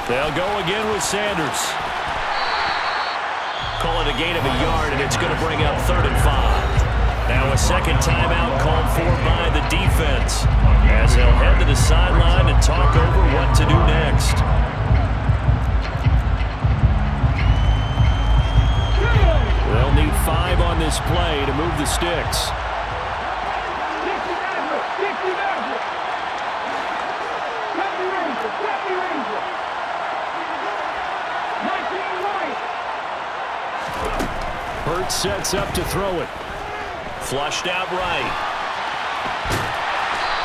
They'll go again with Sanders. Call it a gain of a yard, and it's going to bring up 3rd and 5. Now a second timeout called for by the defense, as they'll head to the sideline and talk over what to do next. They'll need 5 on this play to move the sticks. Curt sets up to throw it. Flushed out right.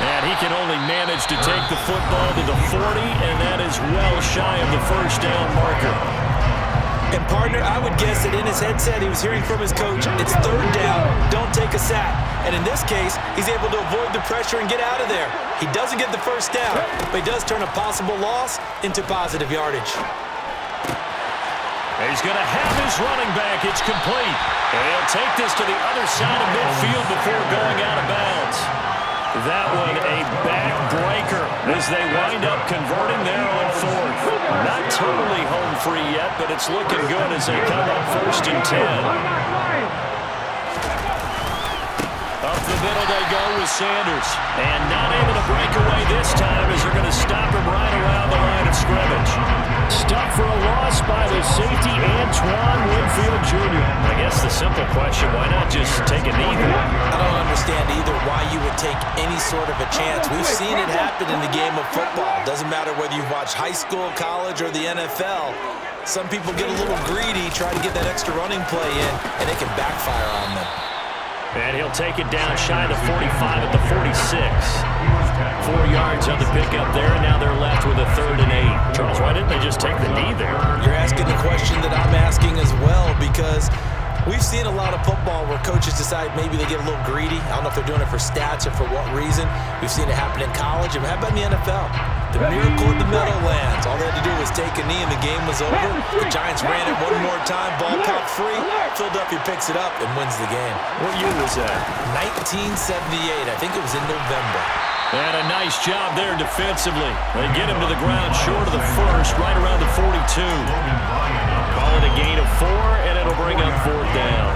And he can only manage to take the football to the 40, and that is well shy of the first down marker. And partner, I would guess that in his headset he was hearing from his coach, it's 3rd down, don't take a sack. And in this case, he's able to avoid the pressure and get out of there. He doesn't get the first down, but he does turn a possible loss into positive yardage. He's going to have his running back. It's complete. And he'll take this to the other side of midfield before going out of bounds. That one a backbreaker as they wind up converting there on 4th. Not totally home free yet, but it's looking good as they come up 1st and 10. Up the middle they go with Sanders. And not able to break away this time as they're going to stop him right around the line of scrimmage. Stuck for a loss by the safety, Antoine Winfield Jr. I guess the simple question, why not just take a knee there? I don't understand either why you would take any sort of a chance. We've seen it happen in the game of football. Doesn't matter whether you've watched high school, college, or the NFL. Some people get a little greedy, try to get that extra running play in, and it can backfire on them. And he'll take it down shy of the 45 at the 46. 4 yards on the pickup there, and now they're left with a 3rd and 8. Charles, why didn't they just take the knee there? You're asking the question that I'm asking as well, because we've seen a lot of football where coaches decide maybe they get a little greedy. I don't know if they're doing it for stats or for what reason. We've seen it happen in college. And how about in the NFL? The miracle of the Meadowlands. All they had to do was take a knee and the game was over. The Giants ran it one more time, ball popped free. Philadelphia picks it up and wins the game. What year was that? 1978. I think it was in November. And a nice job there defensively. They get him to the ground short of the 1st, right around the 42. Call it a gain of 4, and it'll bring up 4th down.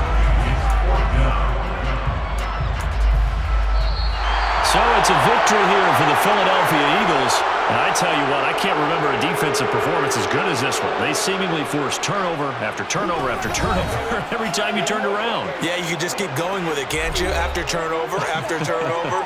So it's a victory here for the Philadelphia Eagles. And I tell you what, I can't remember a defensive performance as good as this one. They seemingly forced turnover after turnover after turnover every time you turned around. Yeah, you could just keep going with it, can't you? After turnover, after turnover.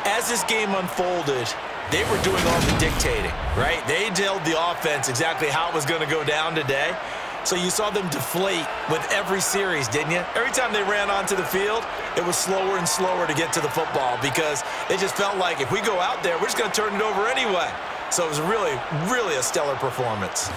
As this game unfolded, they were doing all the dictating, right? They told the offense exactly how it was going to go down today. So you saw them deflate with every series, didn't you? Every time they ran onto the field, it was slower and slower to get to the football because they just felt like if we go out there, we're just going to turn it over anyway. So it was really, really a stellar performance.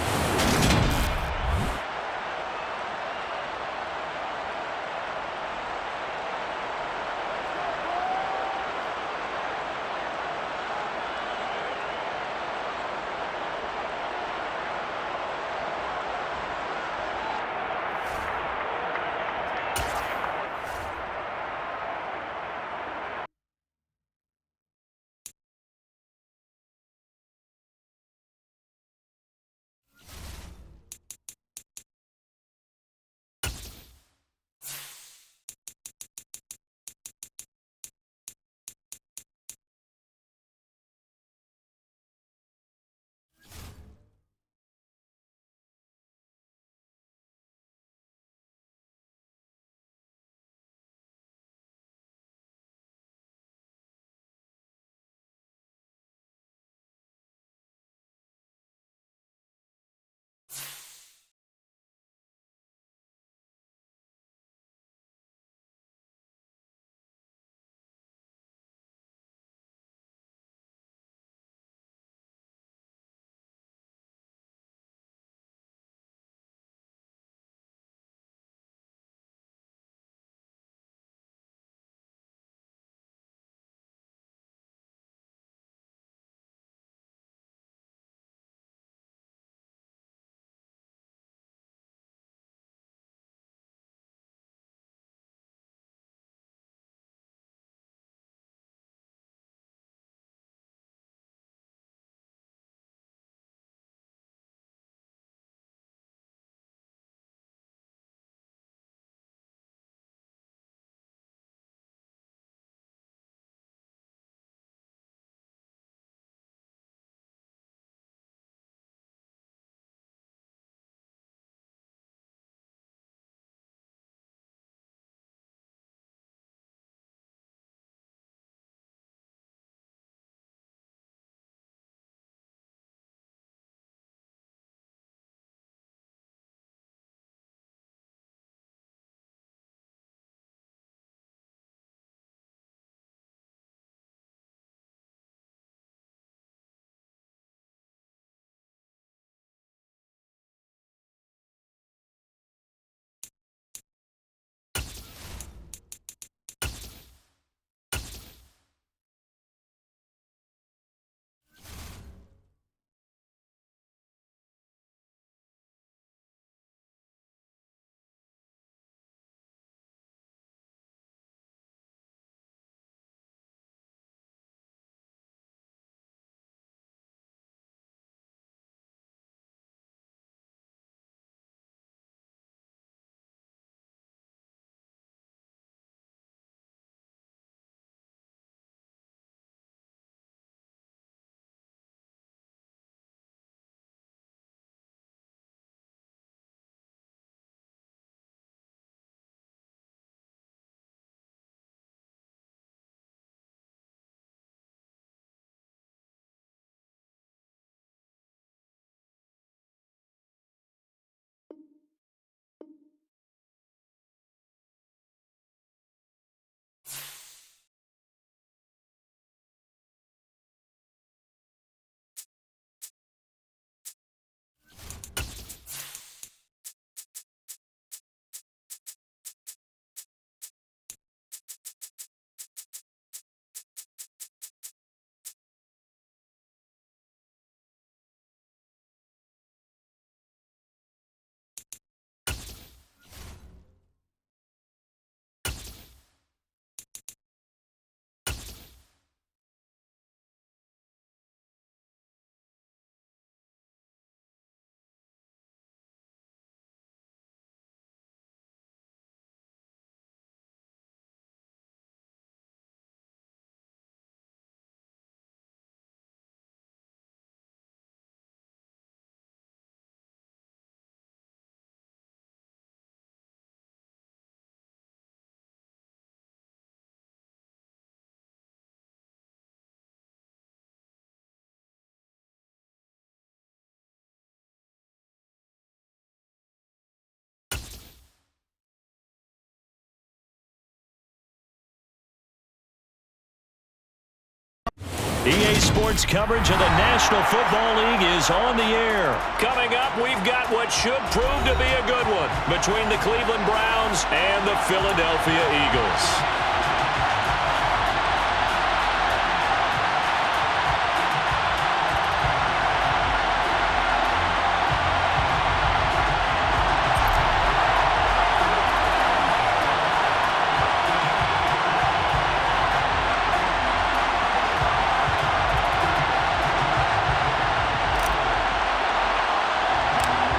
EA Sports coverage of the National Football League is on the air. Coming up, we've got what should prove to be a good one between the Cleveland Browns and the Philadelphia Eagles.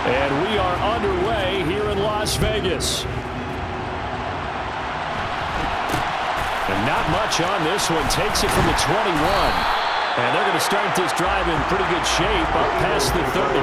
And we are underway here in Las Vegas. And not much on this one. Takes it from the 21. And they're going to start this drive in pretty good shape up past the 30.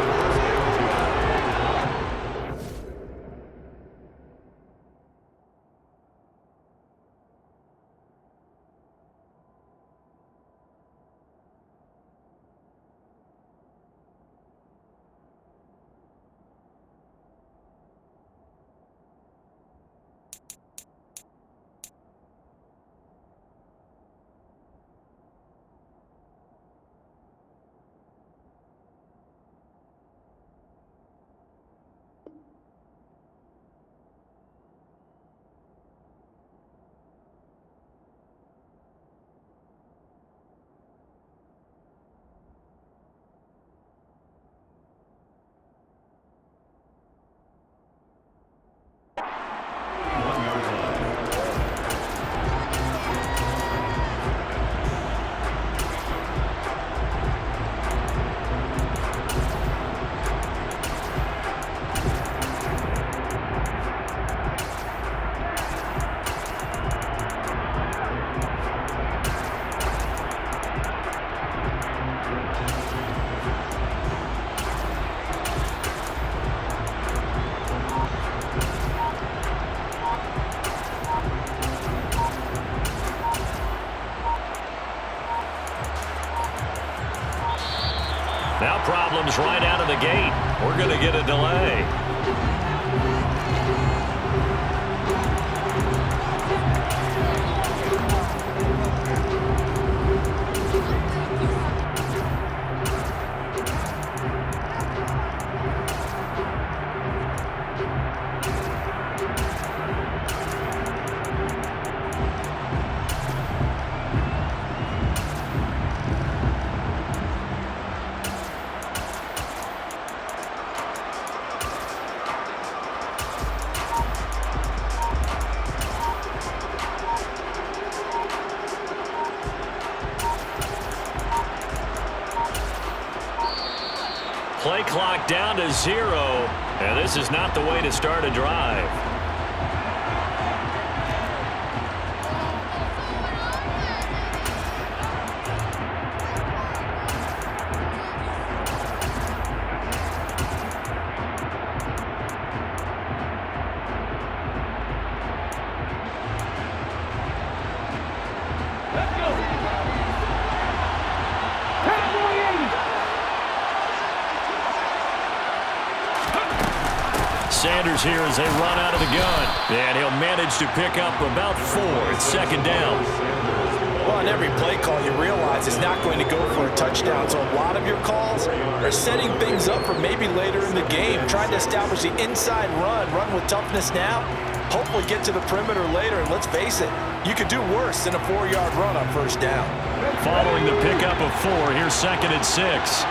Now problems right out of the gate. We're going to get a delay. Play clock down to 0, and this is not the way to start a drive. Sanders here as they run out of the gun. And he'll manage to pick up about 4. It's second down. Well, on every play call, you realize it's not going to go for a touchdown. So a lot of your calls are setting things up for maybe later in the game, trying to establish the inside run with toughness now, hopefully get to the perimeter later. And let's face it, you could do worse than a 4-yard run on first down. Following the pickup of 4, here's second and 6.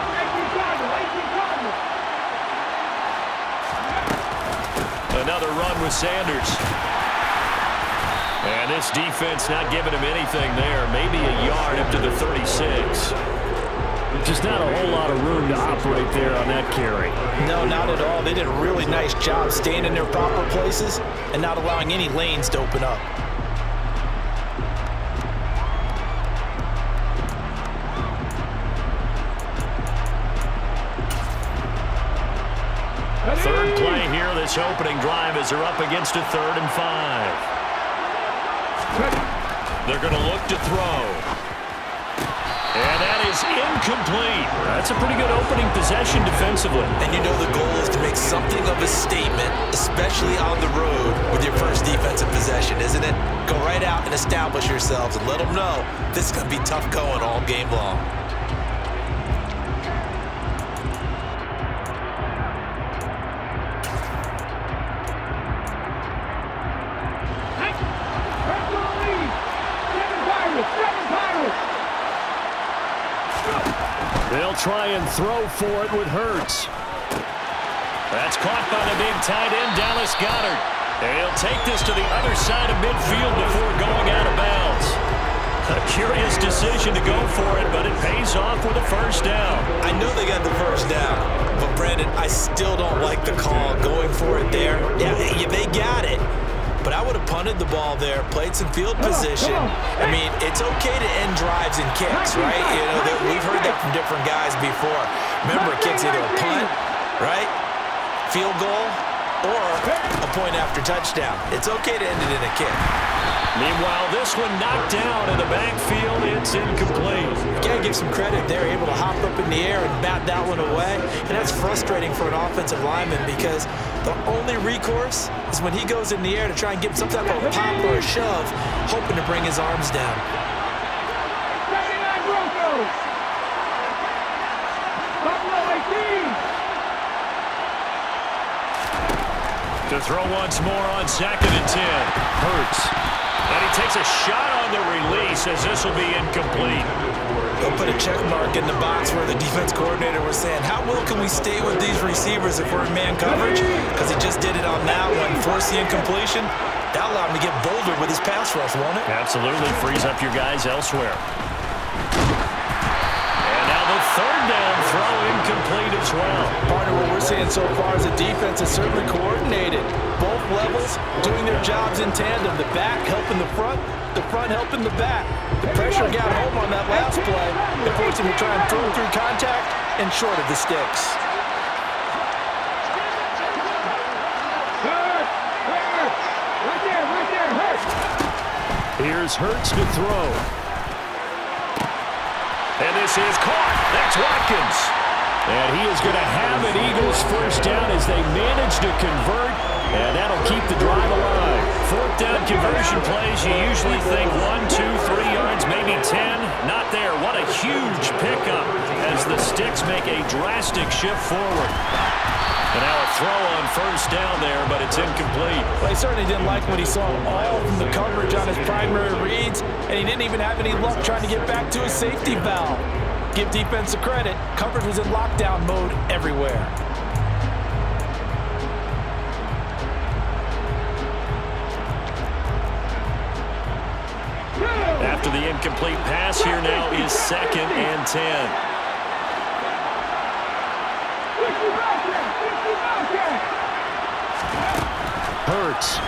Another run with Sanders. And this defense not giving him anything there. Maybe a yard up to the 36. Just not a whole lot of room to operate there on that carry. No, not at all. They did a really nice job staying in their proper places and not allowing any lanes to open up. Third play here, this opening drive as they're up against a 3rd and 5. They're going to look to throw. And that is is incomplete. That's a pretty good opening possession defensively. And you know the goal is to make something of a statement, especially on the road with your first defensive possession, isn't it? Go right out and establish yourselves and let them know this is going to be tough going all game long. They'll try and throw for it with Hurts. That's caught by the big tight end, Dallas Goedert. They'll take this to the other side of midfield before going out of bounds. A curious decision to go for it, but it pays off with a first down. I know they got the first down, but Brandon, I still don't like the call going for it there. Yeah, they got it. But I would have punted the ball there, played some field position. I mean, it's okay to end drives and kicks, right? You know, we've heard that from different guys before. Remember, kick's either a punt, right, field goal, or a point after touchdown. It's okay to end it in a kick. Meanwhile, this one knocked down in the backfield. It's incomplete. You gotta give some credit. They're able to hop up in the air and bat that one away. And that's frustrating for an offensive lineman because the only recourse is when he goes in the air to try and get some type of a pop or a shove, hoping to bring his arms down. To throw once more on 2nd and 10. Hurts. And he takes a shot on the release as this will be incomplete. They'll put a check mark in the box where the defense coordinator was saying, how well can we stay with these receivers if we're in man coverage? Because he just did it on that one, forced the incompletion. That allowed him to get bolder with his pass rush, won't it? Absolutely. Frees up your guys elsewhere. And now the third down throw incomplete as well. Partner, what we're seeing so far is the defense is certainly coordinated. Both levels doing their jobs in tandem. The back helping the front helping the back. The pressure got home on that last play. It forced him to try and throw through contact and short of the sticks. Here's Hurts to throw. And this is caught. That's Watkins. And he is going to have an Eagles first down as they manage to convert. And that'll keep the drive alive. 4th down conversion plays, you usually think 1, 2, 3 yards, maybe 10. Not there. What a huge pickup as the Sticks make a drastic shift forward. And now a throw on first down there, but it's incomplete. Well, he certainly didn't like what he saw all from the coverage on his primary reads, and he didn't even have any luck trying to get back to his safety valve. Give defense the credit. Coverage was in lockdown mode everywhere. After the incomplete pass, here now is 2nd and 10. Hurts.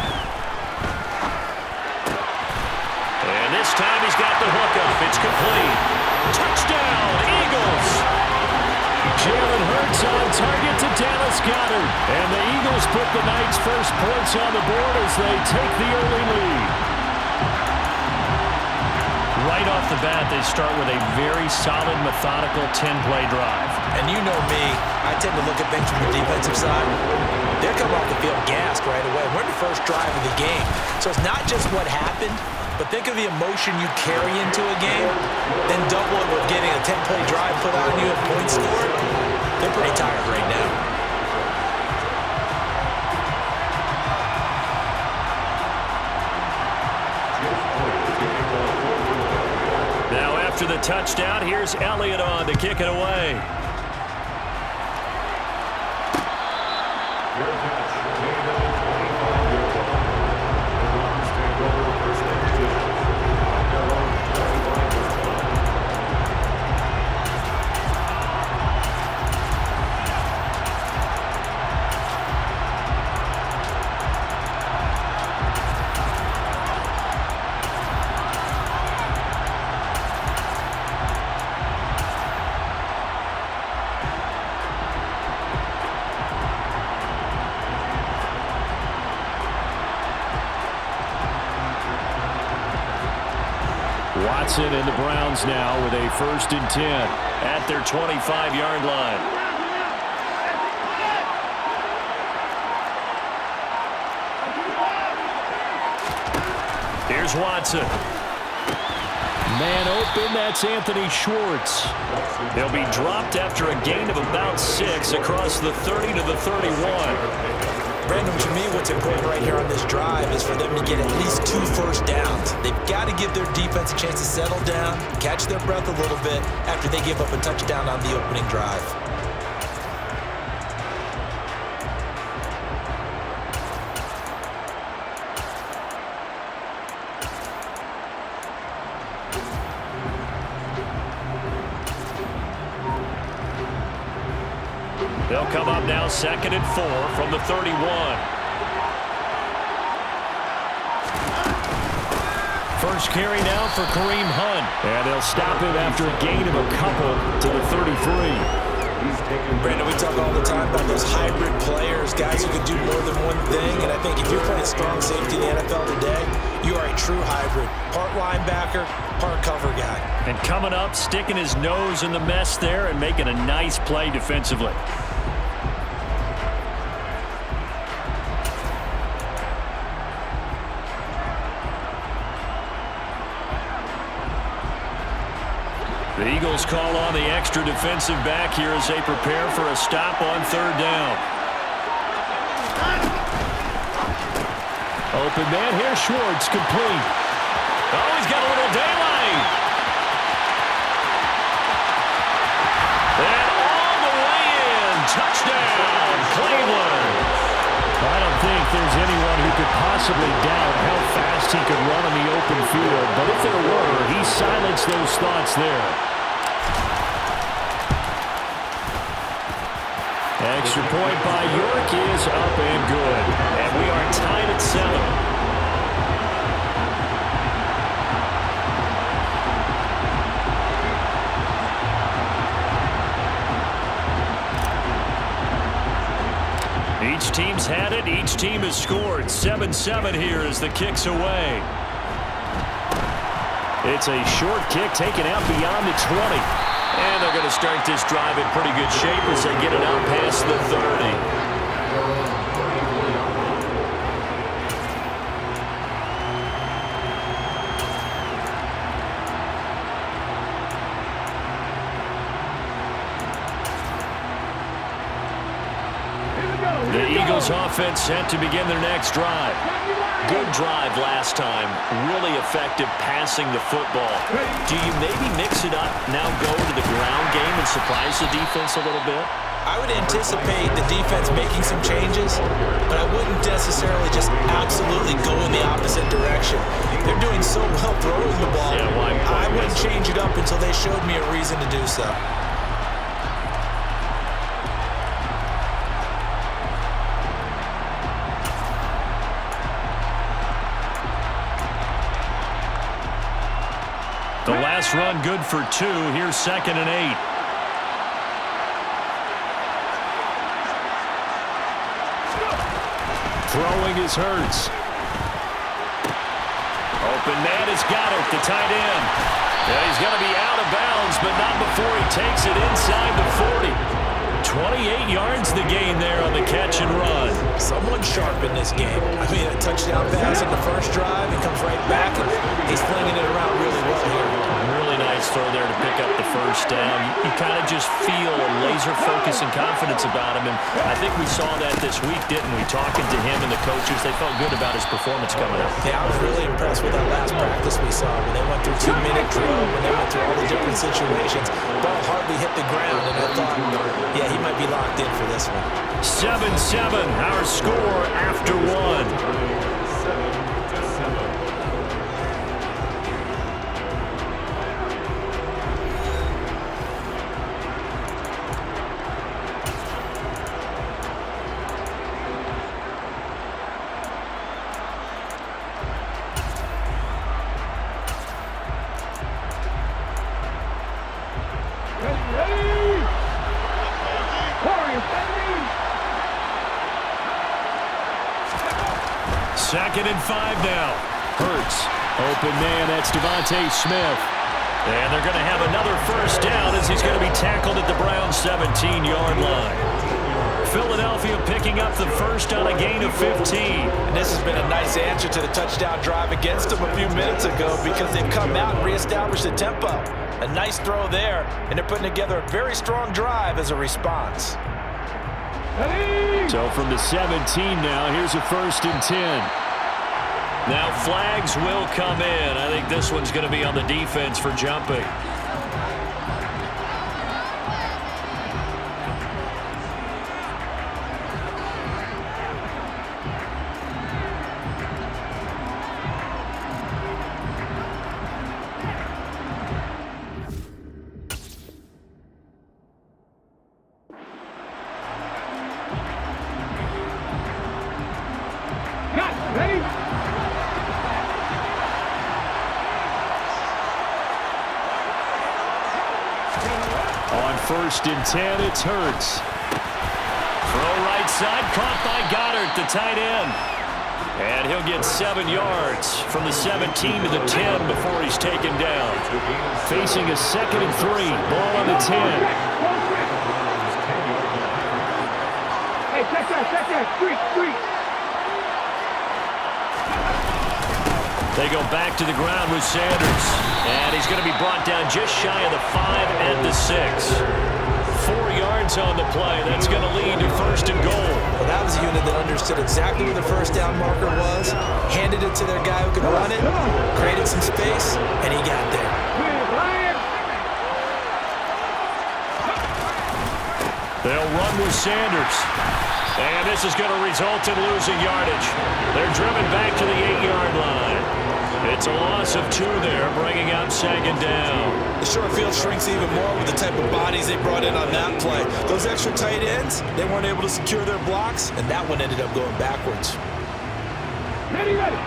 And this time he's got the hookup. It's complete. Touchdown, Eagles. Jalen Hurts on target to Dallas Goedert. And the Eagles put the night's first points on the board as they take the early lead. Right off the bat, they start with a very solid, methodical 10-play drive. And you know me, I tend to look at things from the defensive side. They're coming off the field gassed right away. We're in the first drive of the game. So it's not just what happened, but think of the emotion you carry into a game, then double it with getting a 10-play drive put on you and points scored. They're pretty tired right now. Now after the touchdown, here's Elliott on to kick it away. Watson and the Browns now with a 1st and 10 at their 25-yard line. Here's Watson. Man open, that's Anthony Schwartz. He'll be dropped after a gain of about 6 across the 30 to the 31. Brandon, to me, what's important right here on this drive is for them to get at least 2 first downs. They've got to give their defense a chance to settle down, catch their breath a little bit after they give up a touchdown on the opening drive. They'll come up now 2nd and 4 from the 31. First carry now for Kareem Hunt. And they'll stop him after a gain of a couple to the 33. Brandon, we talk all the time about those hybrid players, guys who can do more than one thing. And I think if you're playing strong safety in the NFL today, you are a true hybrid. Part linebacker, part cover guy. And coming up, sticking his nose in the mess there and making a nice play defensively. The Eagles call on the extra defensive back here as they prepare for a stop on 3rd down. Open man here, Schwartz, complete. Oh, he's got a little daylight. And all the way in, touchdown, Cleveland. I don't think there's anyone who could possibly doubt how fast he could run on the open field, but if there were, he silenced those thoughts there. Extra point by York is up and good. And we are tied at 7. Each team's had it. Each team has scored. 7-7 here as the kick's away. It's a short kick taken out beyond the 20. And they're going to start this drive in pretty good shape as they get it out past the 30. The Eagles offense set to begin their next drive. Good drive last time. Really effective passing the football. Do you maybe mix it up, now go to the ground game and surprise the defense a little bit? I would anticipate the defense making some changes, but I wouldn't necessarily just absolutely go in the opposite direction. They're doing so well throwing the ball. Yeah, I wouldn't change it up until they showed me a reason to do so. The last run good for 2. Here's 2nd and 8. Throwing is Hurts. Open man has got it, the tight end. Yeah, he's going to be out of bounds, but not before he takes it inside the 40. 28 yards the gain there on the catch and run. Someone sharp in this game. I mean, a touchdown pass in the first drive. He comes right back, and he's flinging it around really well here. Really nice throw there to pick up the first down. You kind of just feel a laser focus and confidence about him, and I think we saw that this week, didn't we? Talking to him and the coaches, they felt good about his performance coming up. Yeah, I was really impressed with that last practice we saw when they went through 2-minute drill, when they went through all the different situations. Ball hardly hit the ground, and I thought, yeah, he might be locked in for this one. 7-7, our score after 1. Second and 5 now. Hurts. Open man, that's Devontae Smith. And they're going to have another first down as he's going to be tackled at the Browns' 17-yard line. Philadelphia picking up the first on a gain of 15. And this has been a nice answer to the touchdown drive against them a few minutes ago because they've come out and reestablished the tempo. A nice throw there, and they're putting together a very strong drive as a response. So from the 17 now, here's a 1st and 10. Now flags will come in. I think this one's going to be on the defense for jumping. On 1st and 10, it's Hurts. Throw right side, caught by Goddard, the tight end. And he'll get 7 yards from the 17 to the 10 before he's taken down. Facing a 2nd and 3, ball on the 10. Hey, check that, street. They go back to the ground with Sanders. And he's going to be brought down just shy of the 5 and the 6. 4 yards on the play. That's going to lead to 1st and goal. Well, that was a unit that understood exactly where the first down marker was, handed it to their guy who could run it, created some space, and he got there. They'll run with Sanders. And this is going to result in losing yardage. They're driven back to the 8-yard line. It's a loss of 2 there, bringing out 2nd down. The short field shrinks even more with the type of bodies they brought in on that play. Those extra tight ends, they weren't able to secure their blocks, and that one ended up going backwards.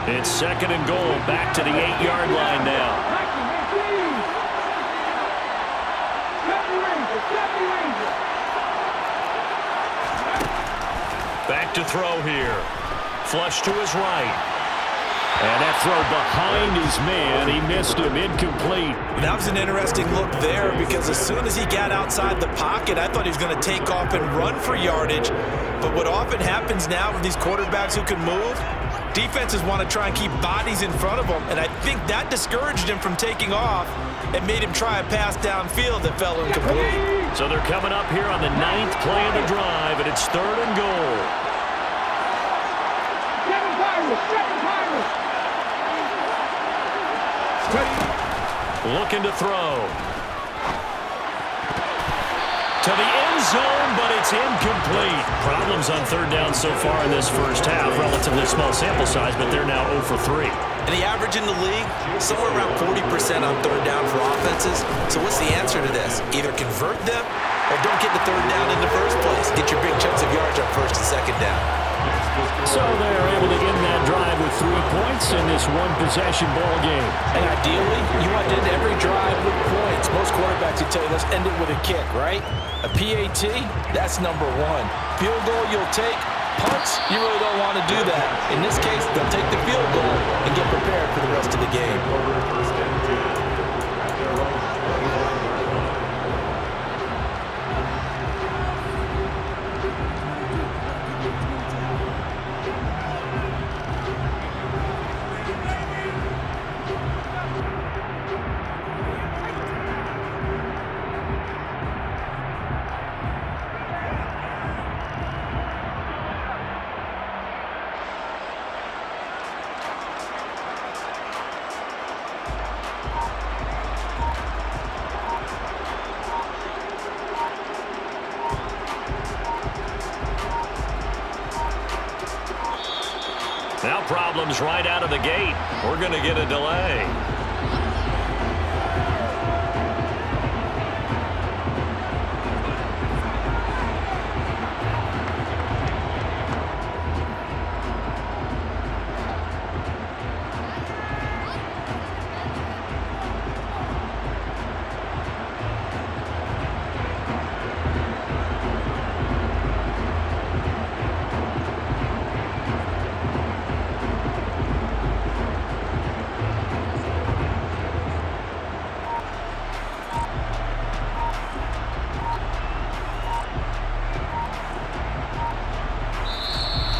It's 2nd and goal, back to the 8-yard line now. Back to throw here. Flush to his right. And that throw behind his man. He missed him. Incomplete. That was an interesting look there because as soon as he got outside the pocket, I thought he was going to take off and run for yardage. But what often happens now with these quarterbacks who can move, defenses want to try and keep bodies in front of them. And I think that discouraged him from taking off and made him try a pass downfield that fell incomplete. So they're coming up here on the 9th play of the drive, and it's 3rd and goal. Looking to throw. To the end zone, but it's incomplete. Problems on 3rd down so far in this first half. Relatively small sample size, but they're now 0 for 3. And the average in the league, somewhere around 40% on 3rd down for offenses. So what's the answer to this? Either convert them or don't get the 3rd down in the first place. Get your big chunks of yards on 1st and 2nd down. So they're able to end that drive with 3 points in this one-possession ball game. And ideally, you want to end every drive with points. Most quarterbacks would tell you, let's end it with a kick, right? A PAT, that's number 1. Field goal you'll take. Punts, you really don't want to do that. In this case, they'll take the field goal and get prepared for the rest of the game. Now problems right out of the gate. We're going to get a delay.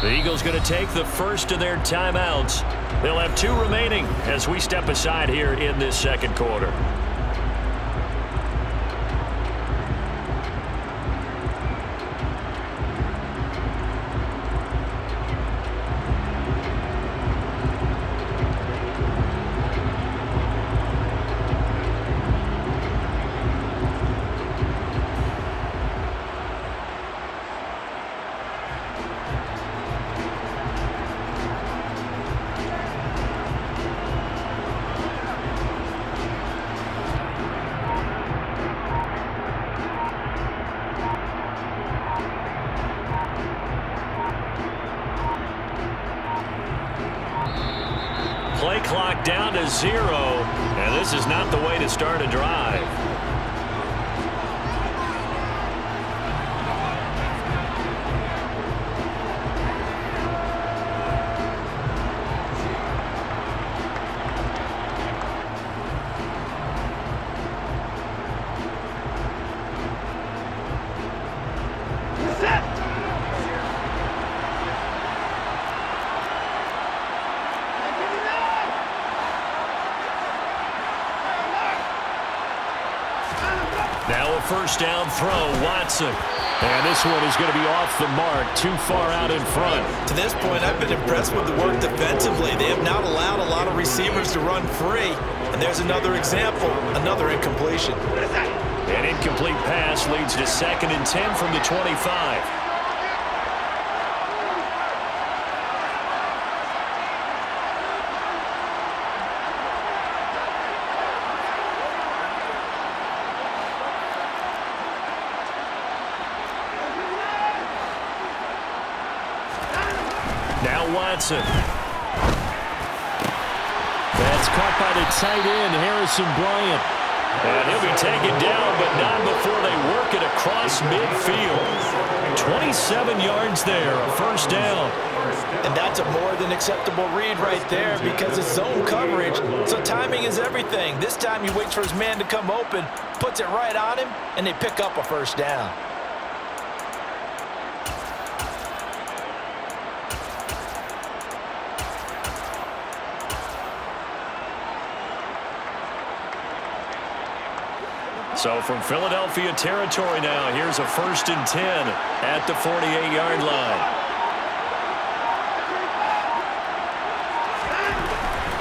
The Eagles going to take the first of their timeouts. They'll have 2 remaining as we step aside here in this second quarter. Play clock down to 0, and this is not the way to start a drive. Now a first down throw, Watson. And this one is going to be off the mark, too far out in front. To this point, I've been impressed with the work defensively. They have not allowed a lot of receivers to run free. And there's another example, another incompletion. An incomplete pass leads to 2nd and 10 from the 25. Now Watson. That's caught by the tight end, Harrison Bryant. And he'll be taken down, but not before they work it across midfield. 27 yards there, a first down. And that's a more than acceptable read right there because it's zone coverage, so timing is everything. This time he waits for his man to come open, puts it right on him, and they pick up a first down. So from Philadelphia territory now, here's a 1st and 10 at the 48-yard line.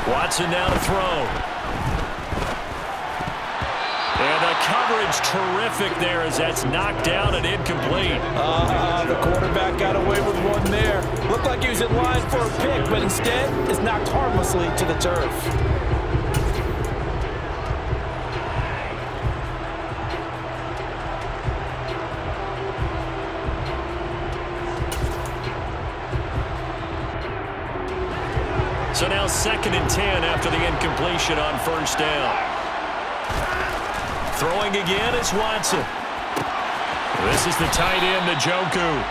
Watson now to throw. And the coverage terrific there as that's knocked down and incomplete. The quarterback got away with one there. Looked like he was in line for a pick, but instead is knocked harmlessly to the turf. So now 2nd and 10 after the incompletion on first down. Throwing again is Watson. This is the tight end, Njoku.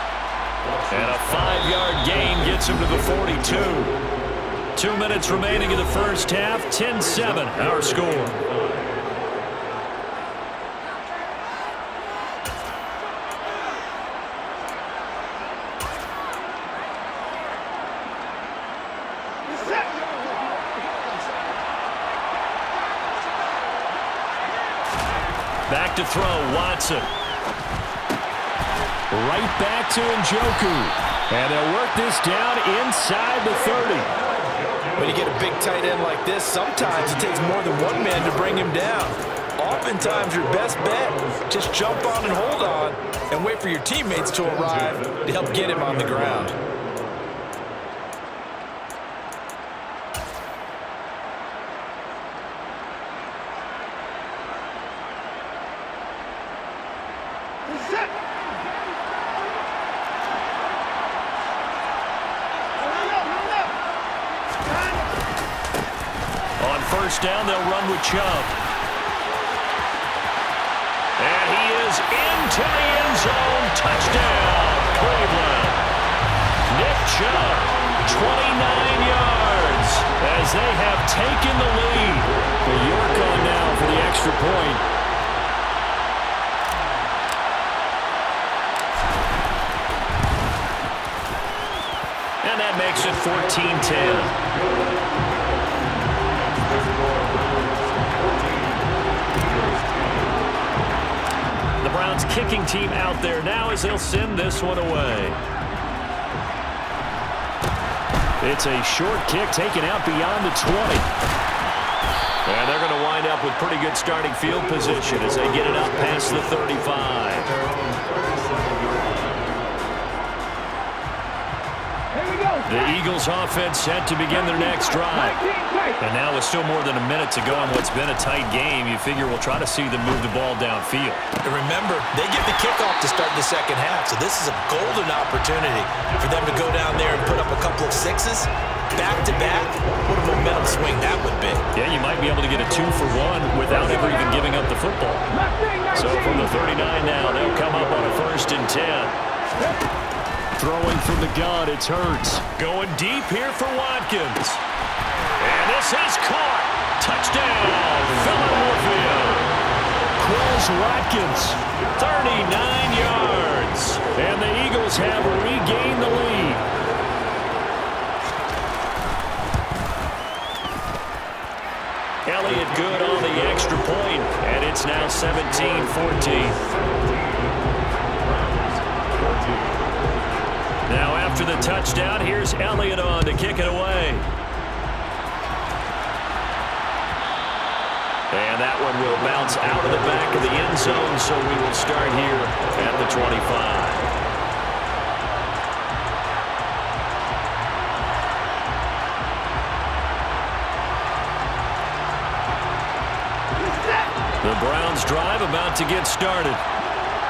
And a 5-yard gain gets him to the 42. 2 minutes remaining in the first half. 10-7 our score. Back to throw, Watson. Right back to Njoku. And they'll work this down inside the 30. When you get a big tight end like this, sometimes it takes more than one man to bring him down. Oftentimes, your best bet, just jump on and hold on and wait for your teammates to arrive to help get him on the ground. First down, they'll run with Chubb. And he is into the end zone. Touchdown, Cleveland. Nick Chubb, 29 yards as they have taken the lead. But York on now for the extra point. that makes it 14-10. The Browns kicking team out there now as they'll send this one away. It's a short kick taken out beyond the 20. And they're going to wind up with pretty good starting field position as they get it up past the 35. The Eagles offense set to begin their next drive. And now with still more than a minute to go in what's been a tight game, you figure we'll try to see them move the ball downfield. And remember, they get the kickoff to start the second half, so this is a golden opportunity for them to go down there and put up a couple of sixes. Back-to-back, what a momentum swing that would be. Yeah, you might be able to get a 2-for-1 without ever even giving up the football. So from the 39 now, they'll come up on a 1st and 10. Throwing from the gun, it's Hurts. Going deep here for Watkins. And this is caught. Touchdown, Philadelphia. Quills Watkins, 39 yards. And the Eagles have regained the lead. Elliott good on the extra point, and it's now 17-14. Now after the touchdown, here's Elliott on to kick it away. And that one will bounce out of the back of the end zone, so we will start here at the 25. The Browns drive about to get started.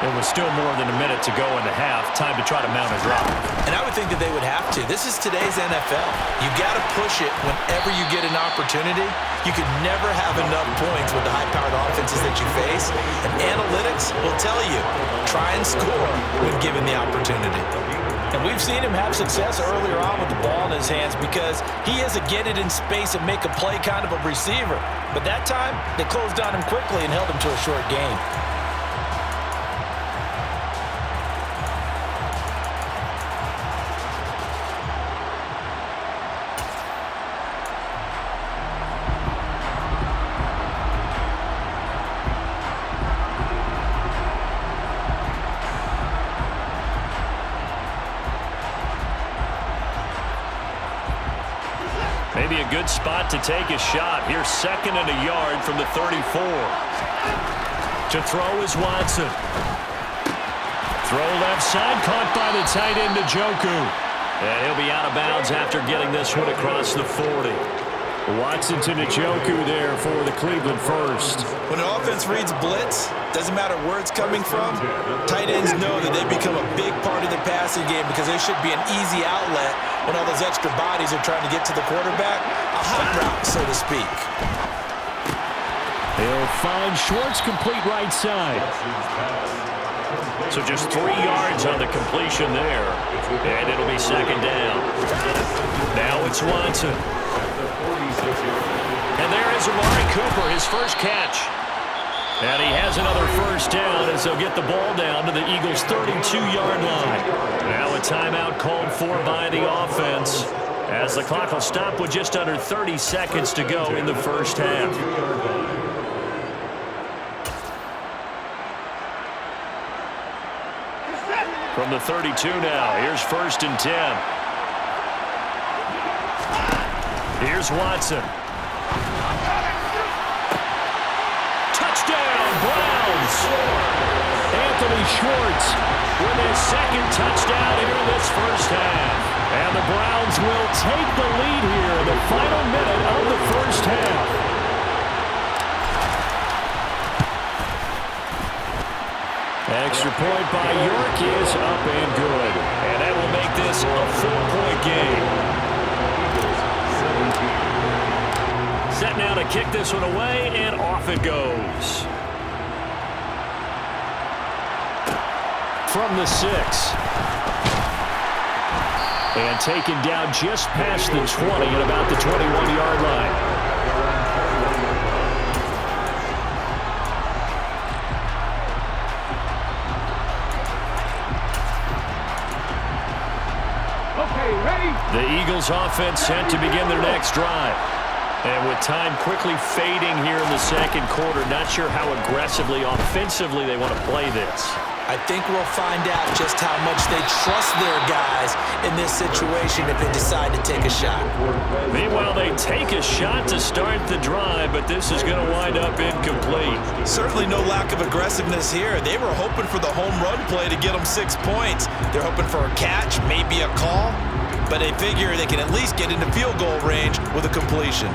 There was still more than a minute to go in the half. Time to try to mount a drive. And I would think that they would have to. This is today's NFL. You got to push it whenever you get an opportunity. You could never have enough points with the high-powered offenses that you face. And analytics will tell you, try and score when given the opportunity. And we've seen him have success earlier on with the ball in his hands because he is a get it in space and make a play kind of a receiver. But that time, they closed on him quickly and held him to a short gain. Maybe a good spot to take a shot. Here's 2nd and a yard from the 34. To throw is Watson. Throw left side, caught by the tight end Njoku. And he'll be out of bounds after getting this one across the 40. Watson to Njoku there for the Cleveland first. When an offense reads blitz, doesn't matter where it's coming from, tight ends know that they become a big part of the passing game because there should be an easy outlet when all those extra bodies are trying to get to the quarterback. A hot route, so to speak. He'll find Schwartz complete right side. So just 3 yards on the completion there. And it'll be 2nd down. Now it's Watson. And there is Amari Cooper, his first catch. And he has another 1st down as they'll get the ball down to the Eagles' 32-yard line. Now a timeout called for by the offense as the clock will stop with just under 30 seconds to go in the first half. From the 32 now, here's 1st and 10. Here's Watson. Touchdown, Browns! Anthony Schwartz with his 2nd touchdown here in this first half. And the Browns will take the lead here in the final minute of the first half. Extra point by York is up and good. And that will make this a 4-point game. Set now to kick this one away, and off it goes. From the 6. And taken down just past the 20 at about the 21-yard line. Okay, The Eagles offense set to begin their next drive. And with time quickly fading here in the second quarter, not sure how aggressively, offensively they want to play this. I think we'll find out just how much they trust their guys in this situation if they decide to take a shot. Meanwhile, they take a shot to start the drive, but this is going to wind up incomplete. Certainly no lack of aggressiveness here. They were hoping for the home run play to get them 6 points. They're hoping for a catch, maybe a call, but they figure they can at least get into field goal range with a completion.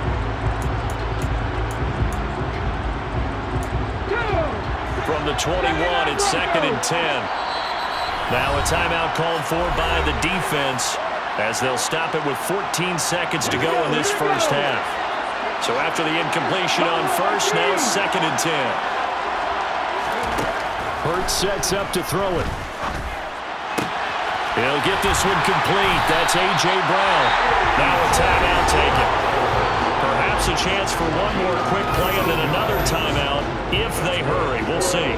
From the 21, it's 2nd and 10. Now a timeout called for by the defense as they'll stop it with 14 seconds to go in this first half. So after the incompletion on first, now 2nd and 10. Curt sets up to throw it. He'll get this one complete. That's A.J. Brown. Now a timeout taken. Perhaps a chance for one more quick play and then another timeout if they hurry. We'll see.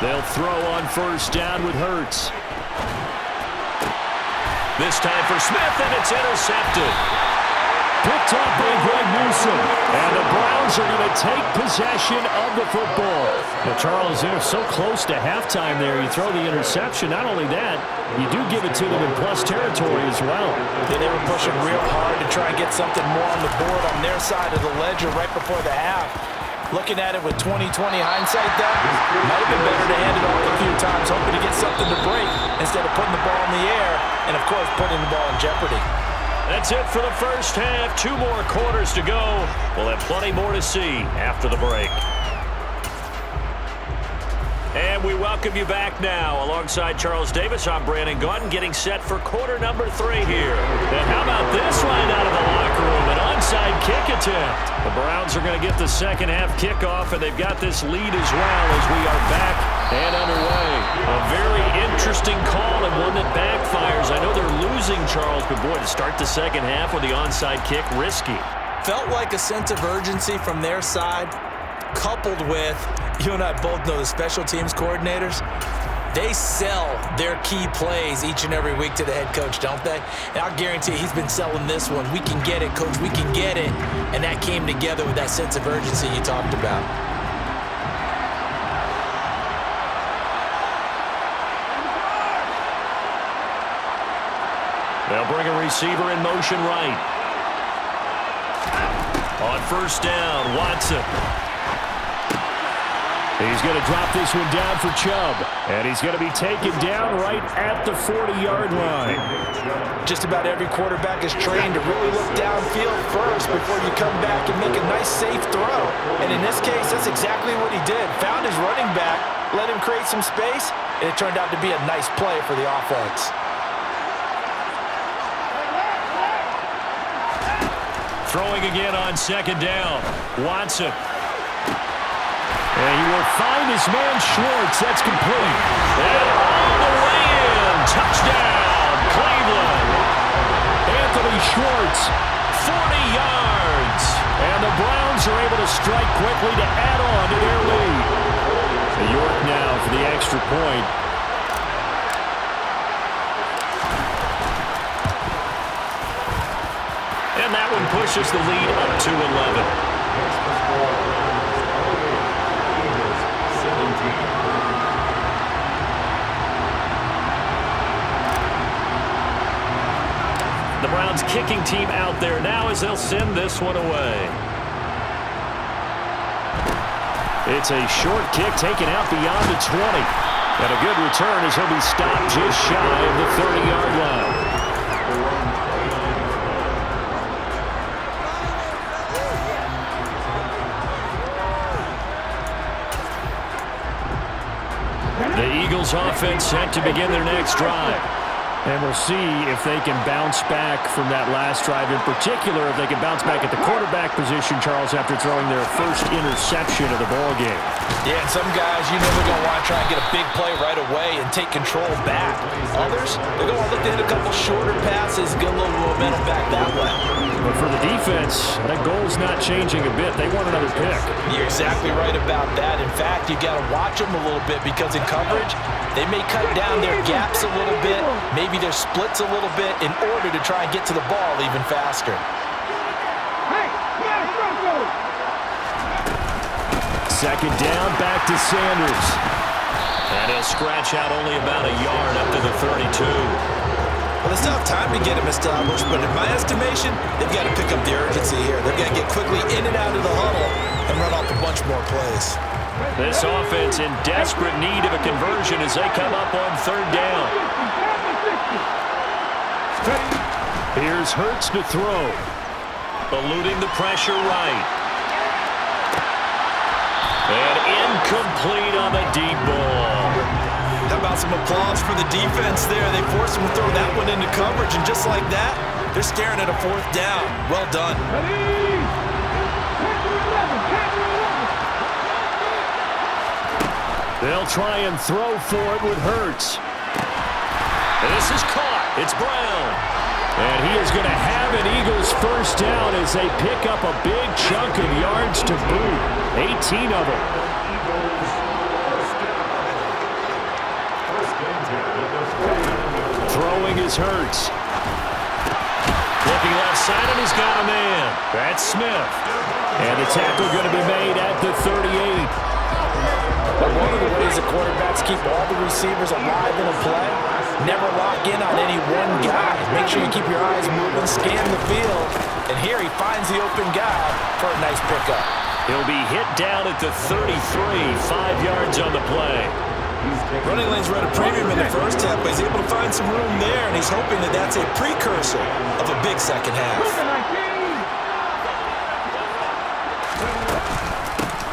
They'll throw on first down with Hurts. This time for Smith, and it's intercepted. Picked up by Greg Newsom. And the Browns are going to take possession of the football. Well, Charles, they're so close to halftime there. You throw the interception. Not only that, you do give it to them in plus territory as well. Yeah, they were pushing real hard to try and get something more on the board on their side of the ledger right before the half. Looking at it with 20/20 hindsight, though, might have been better to hand it off a few times, hoping to get something to break instead of putting the ball in the air and, of course, putting the ball in jeopardy. That's it for the first half. 2 more quarters to go. We'll have plenty more to see after the break. And we welcome you back now. Alongside Charles Davis, I'm Brandon Gaudin, getting set for quarter number 3 here. And how about this line out of the locker room? An onside kick attempt. The Browns are going to get the second half kickoff, and they've got this lead as well as we are back and underway. A very interesting call and one that backfires. I know they're losing, Charles, but boy, to start the second half with the onside kick, risky. Felt like a sense of urgency from their side, coupled with, you and I both know the special teams coordinators, they sell their key plays each and every week to the head coach, don't they? And I'll guarantee he's been selling this one. We can get it, coach, we can get it. And that came together with that sense of urgency you talked about. They'll bring a receiver in motion right. On first down, Watson. He's going to drop this one down for Chubb. And he's going to be taken down right at the 40-yard line. Just about every quarterback is trained to really look downfield first before you come back and make a nice, safe throw. And in this case, that's exactly what he did. Found his running back, let him create some space, and it turned out to be a nice play for the offense. Throwing again on second down. Watson. And he will find his man Schwartz. That's complete. And all the way in. Touchdown, Cleveland. Anthony Schwartz, 40 yards. And the Browns are able to strike quickly to add on to their lead. York now for the extra point. And that one pushes the lead up to 11. The Browns kicking team out there now as they'll send this one away. It's a short kick taken out beyond the 20. And a good return as he'll be stopped just shy of the 30-yard line. The Eagles offense set to begin their next drive. And we'll see if they can bounce back from that last drive. In particular, if they can bounce back at the quarterback position, Charles, after throwing their first interception of the ballgame. Yeah, and some guys, you know they're going to want to try and get a big play right away and take control back. Others, they're going to look to hit a couple shorter passes, get a little momentum back that way. But for the defense, that goal's not changing a bit. They want another pick. You're exactly right about that. In fact, you got to watch them a little bit because in coverage, they may cut down their gaps a little bit, maybe their splits a little bit in order to try and get to the ball even faster. Second down, back to Sanders. And he'll scratch out only about a yard up to the 32. Well, they still have time to get him established, but in my estimation, they've got to pick up the urgency here. They've got to get quickly in and out of the huddle and run off a bunch more plays. This offense in desperate need of a conversion as they come up on third down. Here's Hurts to throw. Eluding the pressure right. And incomplete on the deep ball. How about some applause for the defense there? They forced him to throw that one into coverage, and just like that, they're staring at a fourth down. Well done. They'll try and throw for it with Hurts. This is caught. It's Brown. And he is going to have an Eagles first down as they pick up a big chunk of yards to boot. 18 of them. Throwing is Hurts. Looking left side, and he's got a man. That's Smith. And the tackle going to be made at the 38. But one of the ways the quarterbacks keep all the receivers alive in a play, never lock in on any one guy. Make sure you keep your eyes moving, scan the field, and here he finds the open guy for a nice pickup. He'll be hit down at the 33, 5 yards on the play. Running lanes were at a premium in the first half, but he's able to find some room there, and he's hoping that that's a precursor of a big second half.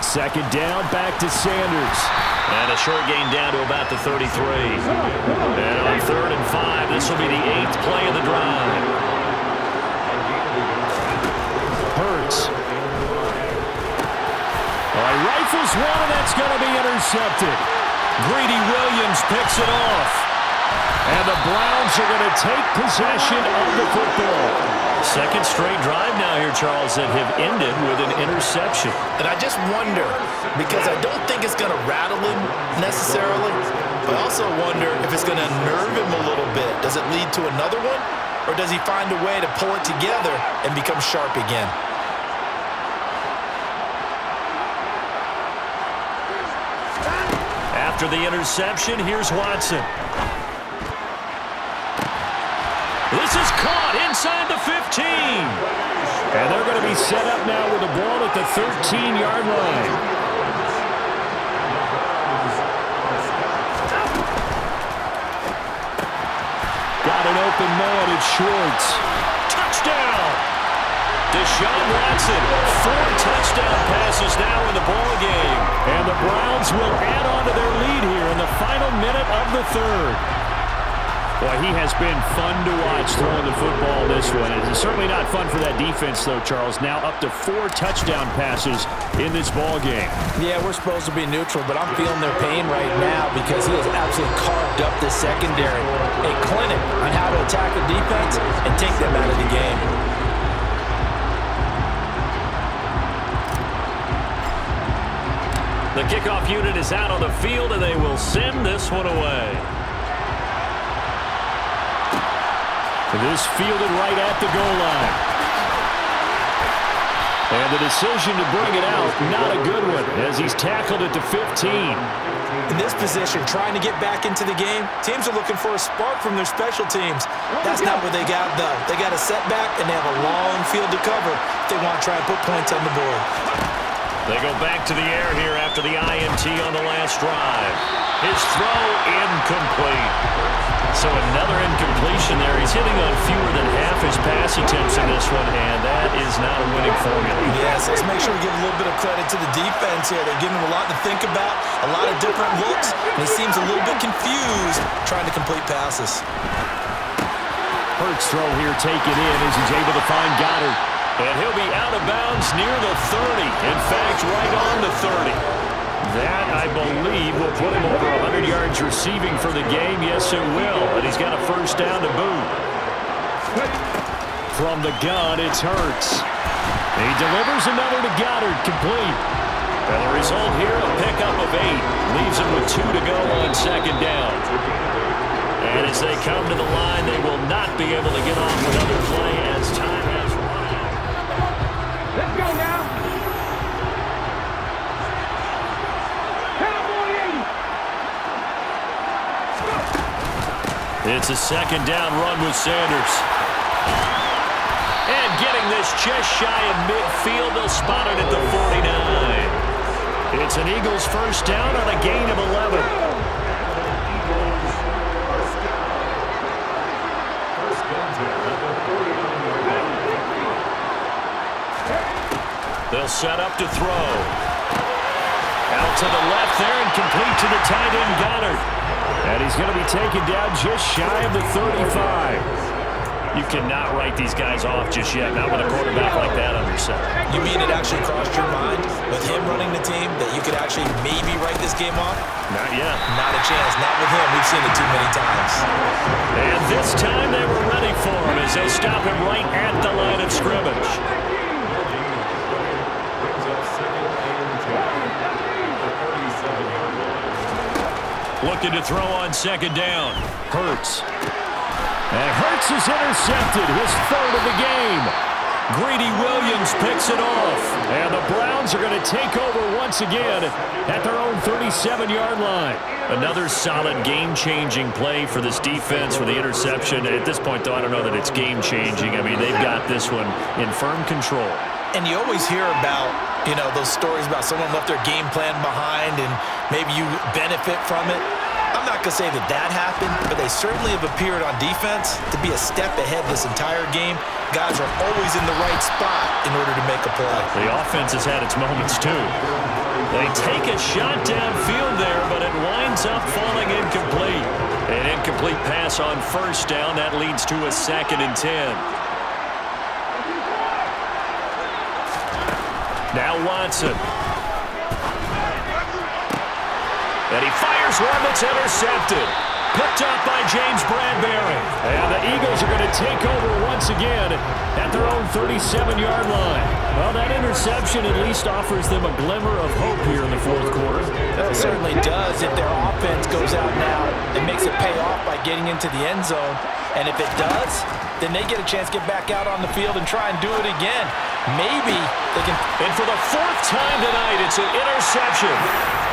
Second down, back to Sanders. And a short gain down to about the 33. And on 3rd and 5, this will be the 8th play of the drive. Hurts. Rifles one, and that's going to be intercepted. Greedy Williams picks it off. And the Browns are going to take possession of the football. Second straight drive now here, Charles, that have ended with an interception. And I just wonder, because I don't think it's going to rattle him necessarily, but I also wonder if it's going to nerve him a little bit. Does it lead to another one, or does he find a way to pull it together and become sharp again? After the interception, here's Watson. This is caught inside the 15. And they're going to be set up now with the ball at the 13-yard line. Got an open man. It's Schwartz. Touchdown! Deshaun Watson, 4 touchdown passes now in the ball game. And the Browns will add on to their lead here in the final minute of the 3rd. Boy, he has been fun to watch throwing the football this one. It's certainly not fun for that defense, though, Charles. Now up to 4 touchdown passes in this ball game. Yeah, we're supposed to be neutral, but I'm feeling their pain right now because he has absolutely carved up this secondary. A clinic on how to attack the defense and take them out of the game. The kickoff unit is out on the field, and they will send this one away. This fielded right at the goal line. And the decision to bring it out, not a good one, as he's tackled at the 15. In this position, trying to get back into the game, teams are looking for a spark from their special teams. That's not what they got, though. They got a setback, and they have a long field to cover if they want to try and put points on the board. They go back to the air here after the INT on the last drive. His throw incomplete. So another incompletion there. He's hitting on fewer than half his pass attempts in this one, and that is not a winning formula. Yes, let's make sure we give a little bit of credit to the defense here. They're giving him a lot to think about, a lot of different looks, and he seems a little bit confused trying to complete passes. Hurts throw here taken in as he's able to find Goddard. And he'll be out of bounds near the 30. In fact, right on the 30. That, I believe, will put him over 100 yards receiving for the game. Yes, it will. And he's got a first down to boot. From the gun, it's Hurts. He delivers another to Goddard, complete. And the result here, a pickup of 8. Leaves him with 2 to go on second down. And as they come to the line, they will not be able to get off another play as time has run out. Let's go now. It's a second down run with Sanders. And getting this just shy of midfield, they'll spot it at the 49. It's an Eagles first down on a gain of 11. They'll set up to throw. Out to the left there and complete to the tight end Goddard. And he's going to be taken down just shy of the 35. You cannot write these guys off just yet, not with a quarterback like that under center. You mean it actually crossed your mind with him running the team that you could actually maybe write this game off? Not yet. Not a chance. Not with him. We've seen it too many times. And this time they were ready for him as they stop him right at the line of scrimmage. Looking to throw on second down. Hurts. And Hurts is intercepted, his third of the game. Greedy Williams picks it off. And the Browns are going to take over once again at their own 37-yard line. Another solid game-changing play for this defense with the interception. At this point, though, I don't know that it's game-changing. I mean, they've got this one in firm control. And you always hear about, you know, those stories about someone left their game plan behind and maybe you benefit from it. I'm not going to say that that happened, but they certainly have appeared on defense to be a step ahead this entire game. Guys are always in the right spot in order to make a play. The offense has had its moments, too. They take a shot downfield there, but it winds up falling incomplete. An incomplete pass on first down. That leads to a 2nd and 10. Now Watson. And he fires one that's intercepted. Picked up by James Bradbury. And the Eagles are going to take over once again at their own 37-yard line. Well, that interception at least offers them a glimmer of hope here in the fourth quarter. It certainly does. If their offense goes out now and makes it pay off by getting into the end zone. And if it does, then they get a chance to get back out on the field and try and do it again. Maybe they can. And for the 4th time tonight, it's an interception.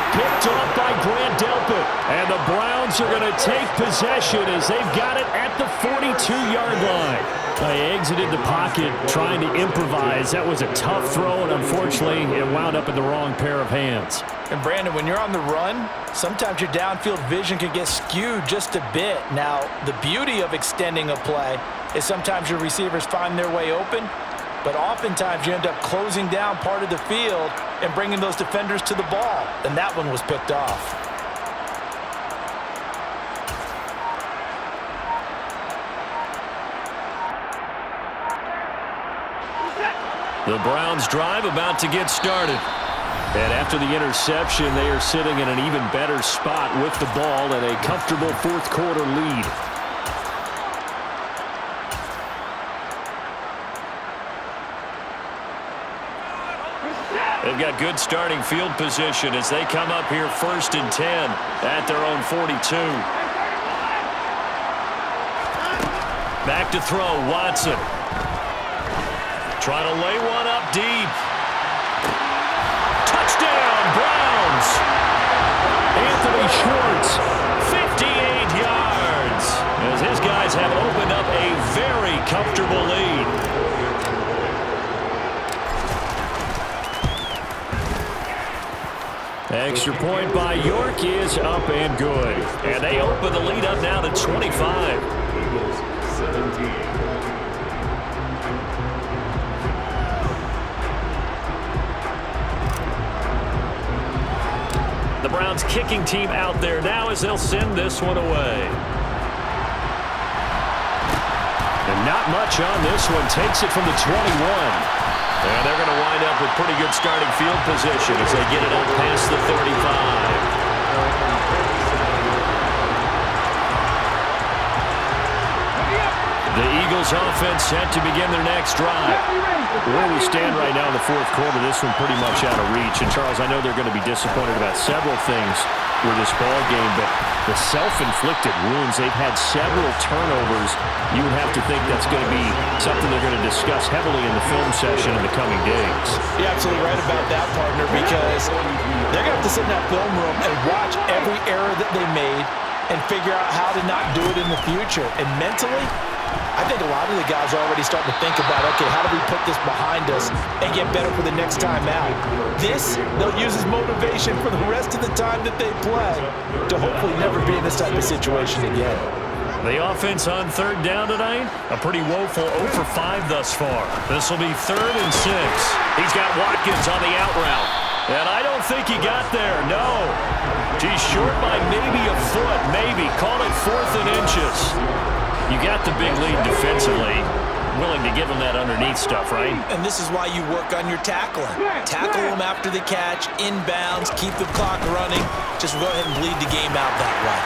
Picked up by Grant Delpit. And the Browns are going to take possession as they've got it at the 42-yard line. They exited the pocket trying to improvise. That was a tough throw, and unfortunately, it wound up in the wrong pair of hands. And Brandon, when you're on the run, sometimes your downfield vision can get skewed just a bit. Now, the beauty of extending a play is sometimes your receivers find their way open, but oftentimes you end up closing down part of the field and bringing those defenders to the ball. And that one was picked off. The Browns drive about to get started. And after the interception, they are sitting in an even better spot with the ball and a comfortable fourth quarter lead. They've got good starting field position as they come up here 1st and 10 at their own 42. Back to throw, Watson. Trying to lay one up deep. Touchdown, Browns. Anthony Schwartz, 58 yards. As his guys have opened up a very comfortable lead. Extra point by York is up and good. And they open the lead up now to 25. The Browns kicking team out there now as they'll send this one away. And not much on this one. Takes it from the 21. And they're going to wind up with pretty good starting field position as they get it up past the 35. The Eagles offense set to begin their next drive. Where we stand right now in the fourth quarter, this one pretty much out of reach. And, Charles, I know they're going to be disappointed about several things with this ball game, but the self-inflicted wounds, they've had several turnovers. You would have to think that's going to be something they're going to discuss heavily in the film session in the coming days. You're absolutely right about that, partner, because they're going to have to sit in that film room and watch every error that they made and figure out how to not do it in the future. And mentally, I think a lot of the guys are already starting to think about, okay, how do we put this behind us and get better for the next time out? This, they'll use as motivation for the rest of the time that they play to hopefully never be in this type of situation again. The offense on third down tonight, a pretty woeful 0 for 5 thus far. This will be 3rd and 6. He's got Watkins on the out route. And I don't think he got there, no. He's short by maybe a foot, maybe. Call it 4th and inches. You got the big lead defensively. Willing to give him that underneath stuff, right? And this is why you work on your tackling. Tackle him after the catch, inbounds, keep the clock running. Just go ahead and bleed the game out that way.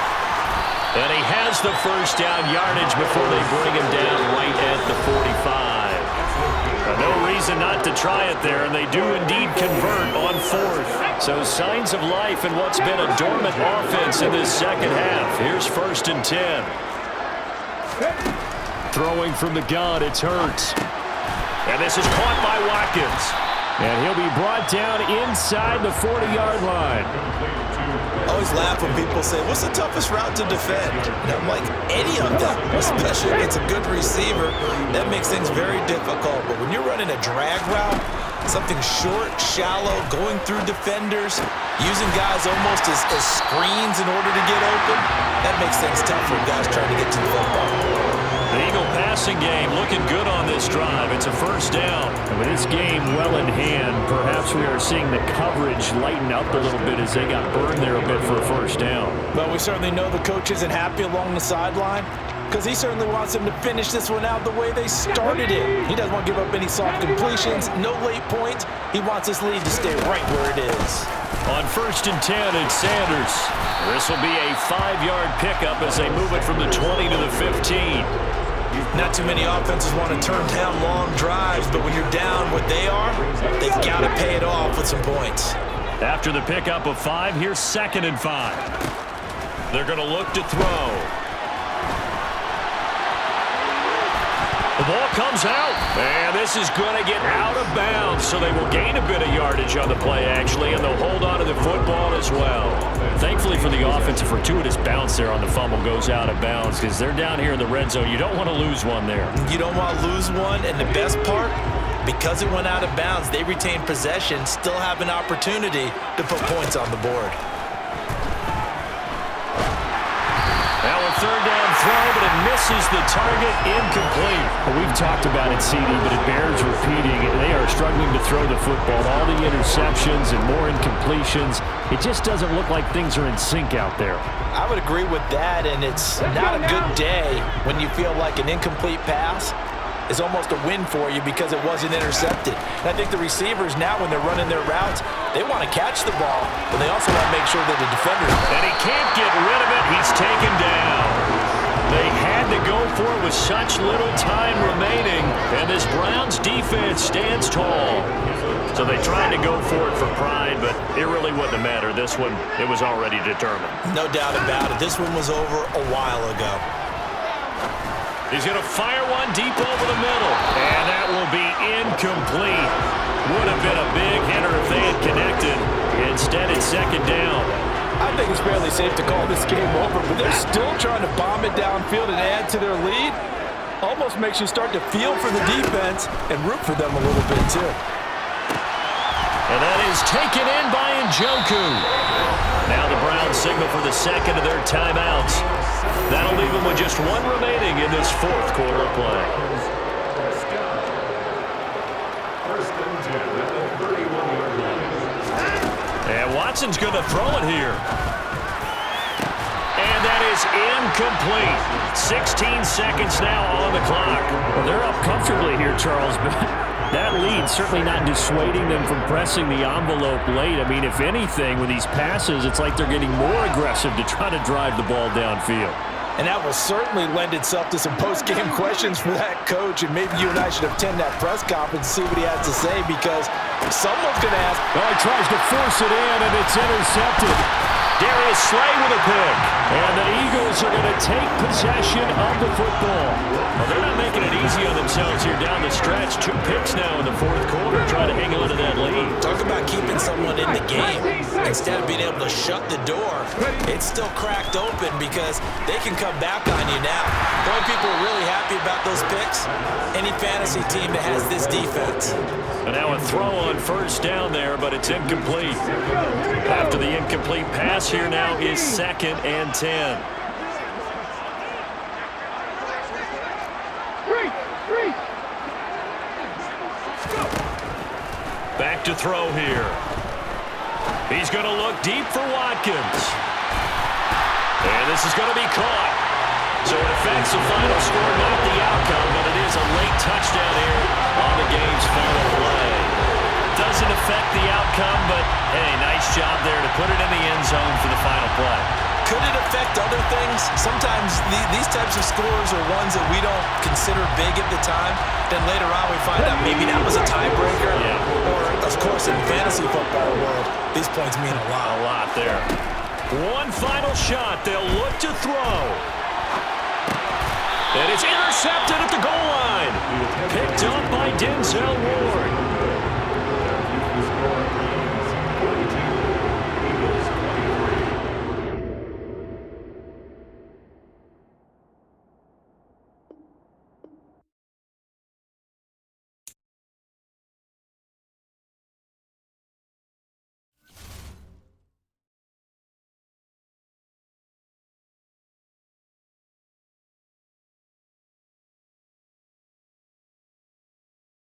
And he has the first down yardage before they bring him down right at the 45. No reason not to try it there, and they do indeed convert on 4th. So signs of life in what's been a dormant offense in this second half. Here's 1st and 10. Throwing from the gun, it's Hurts. And this is caught by Watkins. And he'll be brought down inside the 40-yard line. I always laugh when people say, what's the toughest route to defend? And I'm like, any of them, especially if it's a good receiver. That makes things very difficult. But when you're running a drag route, something short, shallow, going through defenders, using guys almost as screens in order to get open, that makes things tough for guys trying to get to the football. The Eagle passing game looking good on this drive. It's a first down. And with this game well in hand, perhaps we are seeing the coverage lighten up a little bit as they got burned there a bit for a first down. Well, we certainly know the coach isn't happy along the sideline because he certainly wants them to finish this one out the way they started it. He doesn't want to give up any soft completions, no late points. He wants this lead to stay right where it is. On 1st and 10, it's Sanders. This will be a 5-yard pickup as they move it from the 20 to the 15. Not too many offenses want to turn down long drives, but when you're down what they are, they've got to pay it off with some points. After the pickup of 5, here's 2nd and 5. They're going to look to throw. The ball comes out, and this is going to get out of bounds, so they will gain a bit of yardage on the play, actually, and they'll hold on to the football as well. Thankfully for the offense, a fortuitous bounce there on the fumble goes out of bounds because they're down here in the red zone. You don't want to lose one there. You don't want to lose one, and the best part, because it went out of bounds, they retain possession, still have an opportunity to put points on the board. Now a 3rd down throw, but it misses the target, incomplete. Well, we've talked about it, CD, but it bears repeating. They are struggling to throw the football. All the interceptions and more incompletions. It just doesn't look like things are in sync out there. I would agree with that, and it's not a good day when you feel like an incomplete pass is almost a win for you because it wasn't intercepted. And I think the receivers now, when they're running their routes, they want to catch the ball, but they also want to make sure that the defender... And he can't get rid of it. He's taken down. They had to go for it with such little time remaining, and this Browns defense stands tall. So they tried to go for it for pride, but it really wouldn't have mattered. This one, it was already determined. No doubt about it. This one was over a while ago. He's going to fire one deep over the middle, and that will be incomplete. Would have been a big hitter if they had connected. Instead, it's 2nd down. I think it's fairly safe to call this game over, but they're still trying to bomb it downfield and add to their lead. Almost makes you start to feel for the defense and root for them a little bit, too. And that is taken in by Njoku. Now the Browns signal for the 2nd of their timeouts. That'll leave them with just 1 remaining in this 4th quarter of play. And Watson's going to throw it here. And that is incomplete. 16 seconds now on the clock. Well, they're up comfortably here, Charles, but that lead certainly not dissuading them from pressing the envelope late. I mean, if anything, with these passes, it's like they're getting more aggressive to try to drive the ball downfield. And that will certainly lend itself to some post-game questions for that coach, and maybe you and I should attend that press conference and see what he has to say, because someone's going to ask. Oh, he tries to force it in, and it's intercepted. Darius Slay with a pick. And the Eagles are going to take possession of the football. Well, they're not making it easy on themselves here down the stretch. 2 picks now in the fourth quarter, trying to hang on to that lead. Talk about keeping someone in the game. Instead of being able to shut the door, it's still cracked open because they can come back on you now. The only people who are really happy about those picks, any fantasy team that has this defense. And now a throw on first down there, but it's incomplete. After the incomplete pass, here now is 2nd and 10. Back to throw here. He's going to look deep for Watkins. And this is going to be caught. So it affects the final score, not the outcome, but it is a late touchdown here on the game's final play. Doesn't affect the outcome, but, hey, nice job there to put it in the end zone for the final play. Could it affect other things? Sometimes these types of scores are ones that we don't consider big at the time. Then later on we find out maybe that was a tiebreaker. Yeah. Or, of course, in the fantasy football world, these points mean a lot. A lot there. One final shot. They'll look to throw. And it's intercepted at the goal line. Picked up by Denzel Ward.